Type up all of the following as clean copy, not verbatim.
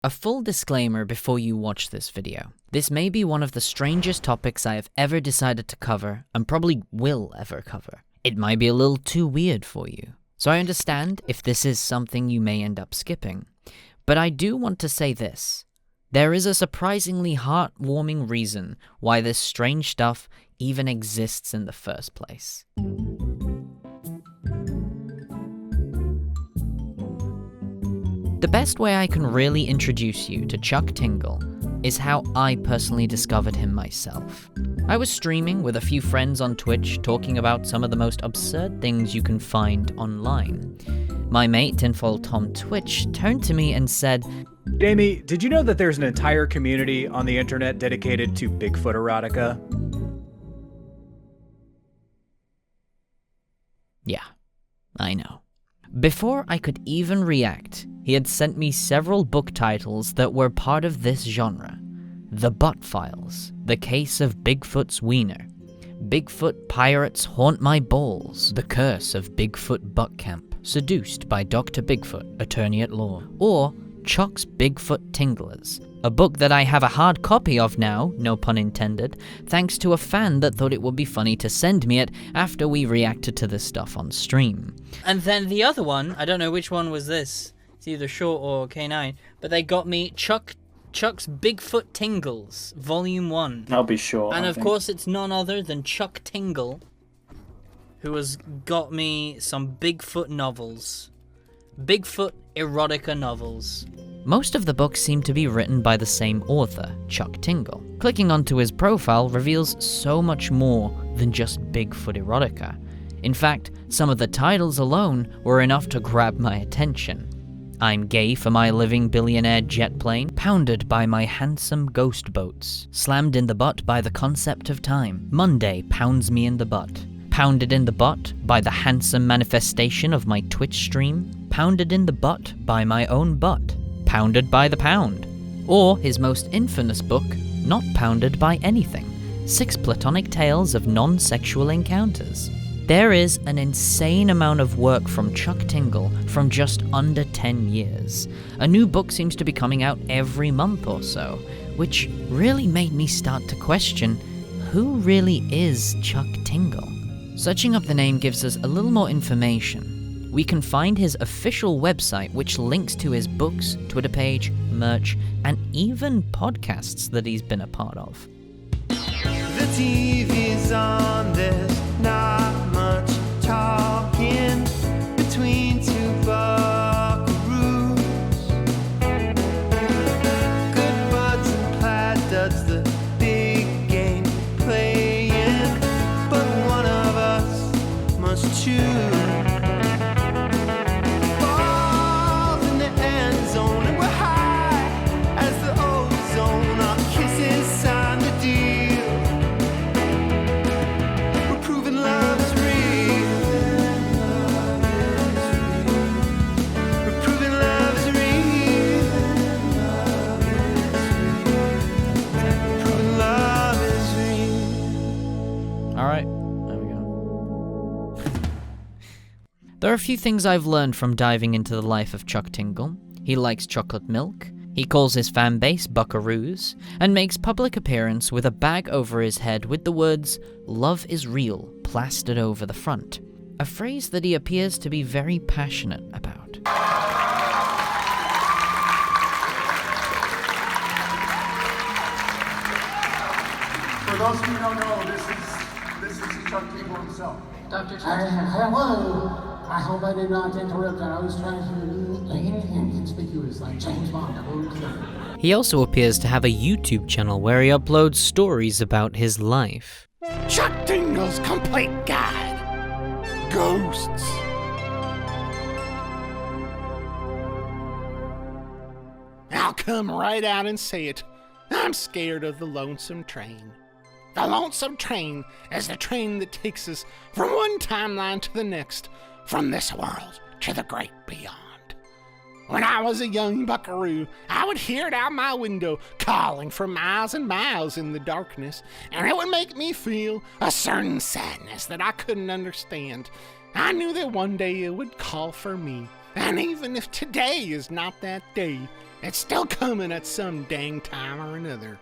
A full disclaimer before you watch this video. This may be one of the strangest topics I have ever decided to cover, and probably will ever cover. It might be a little too weird for you, so I understand if this is something you may end up skipping. But I do want to say this. There is a surprisingly heartwarming reason why this strange stuff even exists in the first place. The best way I can really introduce you to Chuck Tingle is how I personally discovered him myself. I was streaming with a few friends on Twitch talking about some of the most absurd things you can find online. My mate, Tinfoil Tom Twitch, turned to me and said, Jamie, did you know that there's an entire community on the internet dedicated to Bigfoot erotica? Yeah, I know. Before I could even react, he had sent me several book titles that were part of this genre. The Butt Files, The Case of Bigfoot's Wiener, Bigfoot Pirates Haunt My Balls, The Curse of Bigfoot Butt Camp, Seduced by Dr. Bigfoot, Attorney at Law, or Chuck's Bigfoot Tinglers, a book that I have a hard copy of now, no pun intended, thanks to a fan that thought it would be funny to send me it after we reacted to this stuff on stream. And then the other one, I don't know which one was this, it's either Short or K9, but they got me Chuck's Bigfoot Tingles, Volume 1. I'll be sure. And of course it's none other than Chuck Tingle, who has got me some Bigfoot novels. Bigfoot erotica novels. Most of the books seem to be written by the same author, Chuck Tingle. Clicking onto his profile reveals so much more than just Bigfoot erotica. In fact, some of the titles alone were enough to grab my attention. I'm gay for my living billionaire jet plane, pounded by my handsome ghost boats, slammed in the butt by the concept of time. Monday pounds me in the butt. Pounded in the butt by the handsome manifestation of my Twitch stream. Pounded in the butt by my own butt. Pounded by the pound. Or his most infamous book, Not Pounded by Anything, 6 Platonic Tales of Non-Sexual Encounters. There is an insane amount of work from Chuck Tingle from just under 10 years. A new book seems to be coming out every month or so, which really made me start to question, who really is Chuck Tingle? Searching up the name gives us a little more information. We can find his official website, which links to his books, Twitter page, merch, and even podcasts that he's been a part of. The TV's on, there's not much talking between two buckaroos. Good buds and plaid duds, the big game playing, but one of us must choose. There are a few things I've learned from diving into the life of Chuck Tingle. He likes chocolate milk, he calls his fan base buckaroos, and makes public appearance with a bag over his head with the words, "Love is real," plastered over the front. A phrase that he appears to be very passionate about. For those of you who don't know, this is Chuck Tingle himself. Dr. Hello. I hope I did not interrupt. I was trying to be inconspicuous like James Bond. He also appears to have a YouTube channel where he uploads stories about his life. Chuck Tingle's Complete Guide. Ghosts. I'll come right out and say it. I'm scared of the lonesome train. The lonesome train is the train that takes us from one timeline to the next, from this world to the great beyond. When I was a young buckaroo, I would hear it out my window calling for miles and miles in the darkness, and it would make me feel a certain sadness that I couldn't understand. I knew that one day it would call for me, and even if today is not that day, It's still coming at some dang time or another.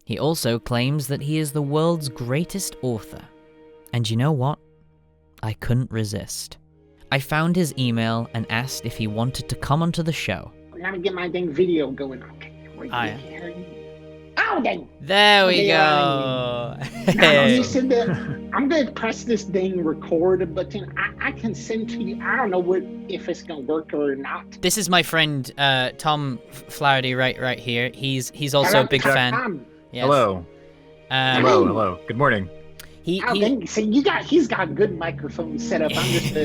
He also claims that he is the world's greatest author. And you know what? I couldn't resist. I found his email and asked if he wanted to come onto the show. I gotta get my dang video going. Okay, oh, dang. There we Okay, go. Now, you said that I'm gonna press this dang record button. I can send to you. I don't know if it's gonna work or not. This is my friend Tom Flaherty right here. He's also a big fan. Yes. Hello. Hello. Good morning. Dang, see, he's got a good microphone set up. I'm just,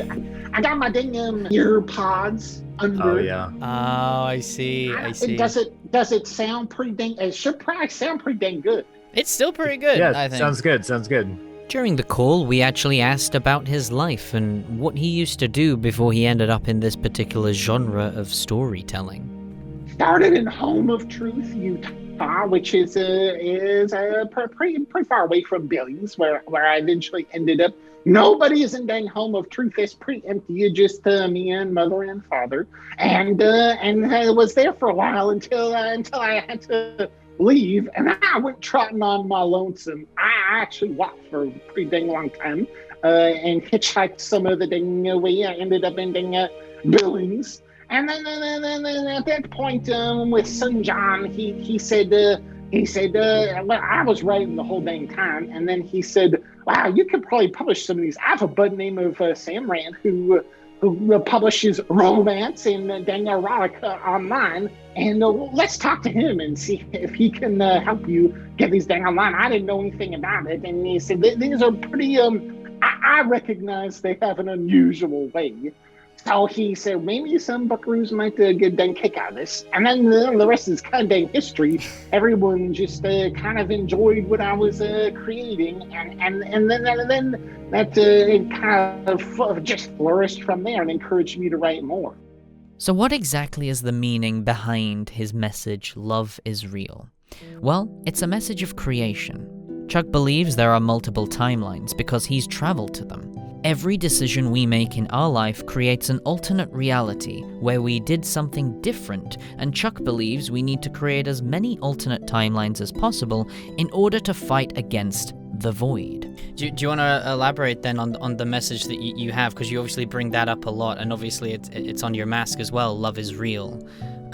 I got my dang ear pods under. Oh yeah. Oh, I see. Does it sound pretty dang? It should probably sound pretty dang good. It's still pretty good. Yeah, I think. sounds good. During the call, we actually asked about his life and what he used to do before he ended up in this particular genre of storytelling. Started in Home of Truth, Utah, which is pretty far away from Billings, where I eventually ended up. Nobody is in dang Home of Truth. It's pretty empty. It's just me and mother and father, and I was there for a while until I had to leave, and I went trotting on my lonesome. I actually walked for a pretty dang long time, and hitchhiked some of the dang way. I ended up in dang Billings. And then at that point, with son John, he said, well, I was writing the whole dang time. And then he said, wow, you could probably publish some of these. I have a bud named of Sam Rand who publishes romance and dang erotica online. And let's talk to him and see if he can help you get these dang online. I didn't know anything about it. And he said, these are pretty, I recognize they have an unusual way. So he said, maybe some buckaroos might get a dang kick out of this. And then the rest is kind of dang history. Everyone just kind of enjoyed what I was creating. And then that it kind of just flourished from there and encouraged me to write more. So what exactly is the meaning behind his message, Love is Real? Well, it's a message of creation. Chuck believes there are multiple timelines because he's traveled to them. Every decision we make in our life creates an alternate reality where we did something different, and Chuck believes we need to create as many alternate timelines as possible in order to fight against the void. Do you want to elaborate then on the message that you have? Because you obviously bring that up a lot, and obviously it's on your mask as well, Love is Real.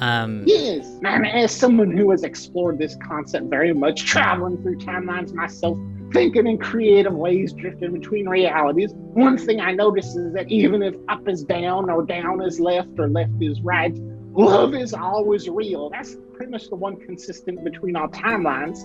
Yes, and as someone who has explored this concept very much, traveling through timelines myself, thinking in creative ways, drifting between realities, one thing I notice is that even if up is down or down is left or left is right, love is always real. That's pretty much the one consistent between all timelines.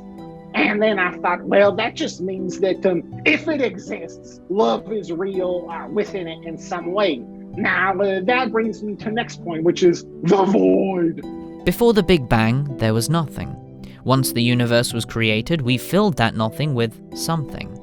And then I thought, well, that just means that if it exists, love is real within it in some way. Now, that brings me to the next point, which is the void. Before the Big Bang, there was nothing. Once the universe was created, we filled that nothing with something.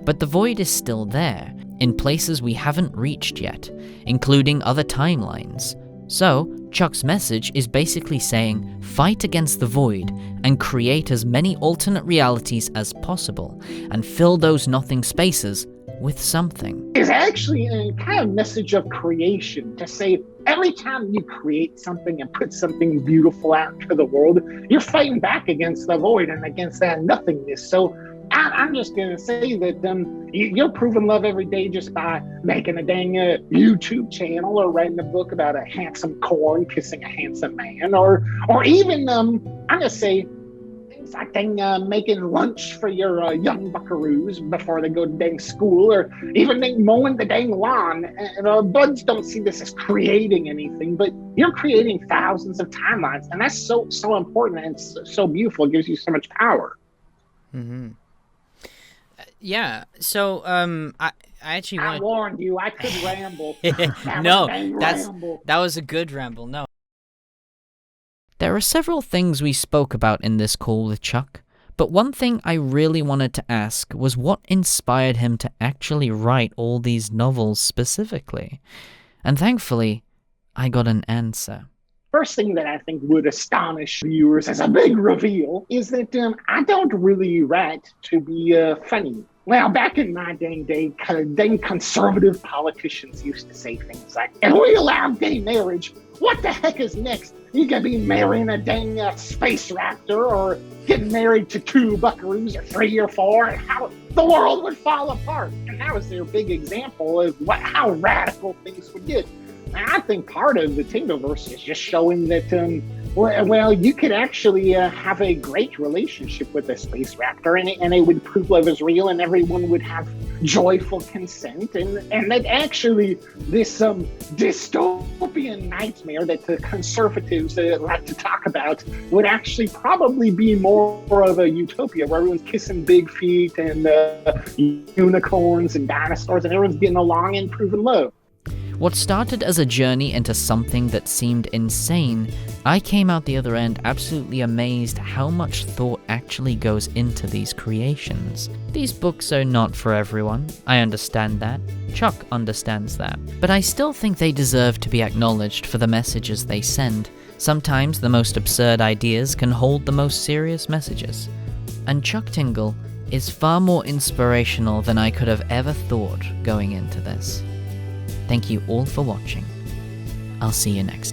But the void is still there, in places we haven't reached yet, including other timelines. So, Chuck's message is basically saying, fight against the void and create as many alternate realities as possible, and fill those nothing spaces with something. It's actually a kind of message of creation to say every time you create something and put something beautiful out into the world, you're fighting back against the void and against that nothingness. So I'm just going to say that you're proving love every day just by making a dang YouTube channel or writing a book about a handsome corn kissing a handsome man, or even, I'm going to say, like dang, making lunch for your young buckaroos before they go to dang school, or even dang mowing the dang lawn. And buds don't see this as creating anything, but you're creating thousands of timelines, and that's so important and so beautiful. It gives you so much power. Mm-hmm. Yeah. So I actually I warned you. I could ramble. That was a good ramble. No. There are several things we spoke about in this call with Chuck, but one thing I really wanted to ask was what inspired him to actually write all these novels specifically. And thankfully, I got an answer. First thing that I think would astonish viewers as a big reveal is that I don't really write to be funny. Well, back in my dang day, dang conservative politicians used to say things like, if we allow gay marriage, what the heck is next? You gonna be marrying a dang space raptor, or getting married to 2 buckaroos, or 3 or 4, and how the world would fall apart. And that was their big example of how radical things would get. And I think part of the Tingleverse is just showing that, well, you could actually have a great relationship with a space raptor, and it would prove love is real, and everyone would have joyful consent, and that actually this dystopian nightmare that the conservatives like to talk about would actually probably be more of a utopia where everyone's kissing big feet and unicorns and dinosaurs, and everyone's getting along and proving love. What started as a journey into something that seemed insane, I came out the other end absolutely amazed how much thought actually goes into these creations. These books are not for everyone, I understand that. Chuck understands that. But I still think they deserve to be acknowledged for the messages they send. Sometimes the most absurd ideas can hold the most serious messages. And Chuck Tingle is far more inspirational than I could have ever thought going into this. Thank you all for watching. I'll see you next time.